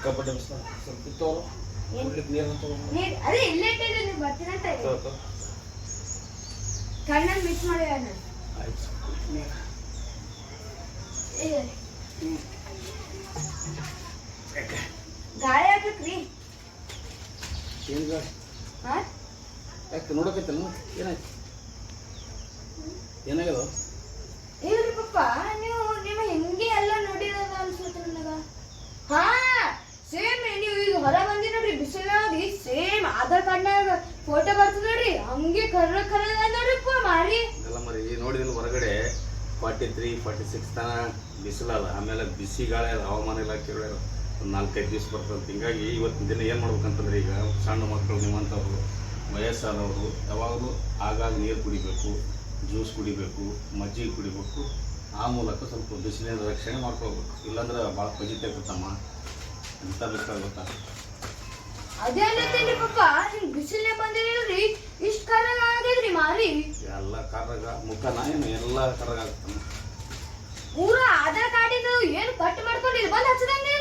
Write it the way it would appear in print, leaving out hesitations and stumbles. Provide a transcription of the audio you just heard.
ಕಬಡ್ಡಿ ಸ್ವಲ್ಪ ಇತ್ತವರು ಅದೇ ಇಲ್ಲೇ ನೀವು ಬರ್ತೀನಂತ ಕಣ್ಣಲ್ಲಿ ಮಿಕ್ಸ್ ಮಾಡಿ ಗಾಳಿ ಆಗ್ಬೇಕ್ರಿ ಏನು ಗಾಳಿ ಯಾಕೆ ನೋಡಕತ್ತಲ್ಲ ಏನಾಯ್ತು ಏನಾಗ್ಯದ ಇಲ್ರಿ ಪಪ್ಪ ನೀವು ಹೆಂಗೆ ಎಲ್ಲ ನೋಡಿರೋದ ಅನ್ಸುತ್ತೆ ನನಗ ಹಾ ಸೇಮ್ ನೀವು ಈಗ ಹೊರ ಬಂದಿ ನೋಡ್ರಿ ಬಿಸಿಲಾಗಿ ಸೇಮ್ ಆಧಾರ್ ಕಾರ್ಡ್ನಾಗ ಫೋಟೋ ಬರ್ತದ ನೋಡ್ರಿ ಹಂಗೆ ಕರ್ರ ನೋಡ್ರಿಪ್ಪ ಮಾರಿ ಎಲ್ಲ ಮರಿ ನೋಡಿದಿಲ್ಲ ಹೊರಗಡೆ 43, 46 ತನ ಬಿಸಿಲಲ್ಲ ಆಮೇಲೆ ಬಿಸಿ ಗಾಳಿ ಹವಾಮಾನ ಇಲಾಖೆ ಒಂದು 4-5 ದಿವಸ ಬರ್ತದೆ ಹಿಂಗಾಗಿ ಇವತ್ತಿನ ದಿನ ಏನು ಮಾಡ್ಬೇಕಂತಂದ್ರೆ ಈಗ ಸಣ್ಣ ಮಕ್ಕಳು ನಿಮ್ಮಂಥವ್ರು ವಯಸ್ಸಾದವರು ಯಾವಾಗಲೂ ಆಗಾಗ ನೀರು ಕುಡಿಬೇಕು ಜ್ಯೂಸ್ ಕುಡಿಬೇಕು ಮಜ್ಜಿಗೆ ಕುಡಿಬೇಕು ಆ ಮೂಲಕ ಸ್ವಲ್ಪ ಬಿಸಿಲಿನ ರಕ್ಷಣೆ ಮಾಡ್ಕೋಬೇಕು ಇಲ್ಲಾಂದ್ರೆ ಭಾಳ ಫಜಿತ ಆಗ್ತಮ್ಮ ಎಂತ ಬೇಕಾಗುತ್ತಾ ಅದೇನಂತೇನ್ರಿ ಪಪ್ಪ ಹಿಂಗ್ ಬಿಸಿಲೇ ಬಂದಿದ್ರಿ ಇಷ್ಟ ಕರ್ರಗ ಆಗಿದ್ರಿ ಮಾರಿ ಎಲ್ಲ ಕರ್ರಗ ಮುಖನ ಏನು ಎಲ್ಲ ಕರ್ರಗ ಆಗ್ತಮ್ಮ ಪೂರಾ ಆಧಾರ್ ಕಾರ್ಡ್ ಇದು ಏನು ಕಟ್ ಮಾಡ್ಕೊಂಡು ಇಲ್ಲಿ ಬಂದು ಹಚ್ಚದಂಗೆ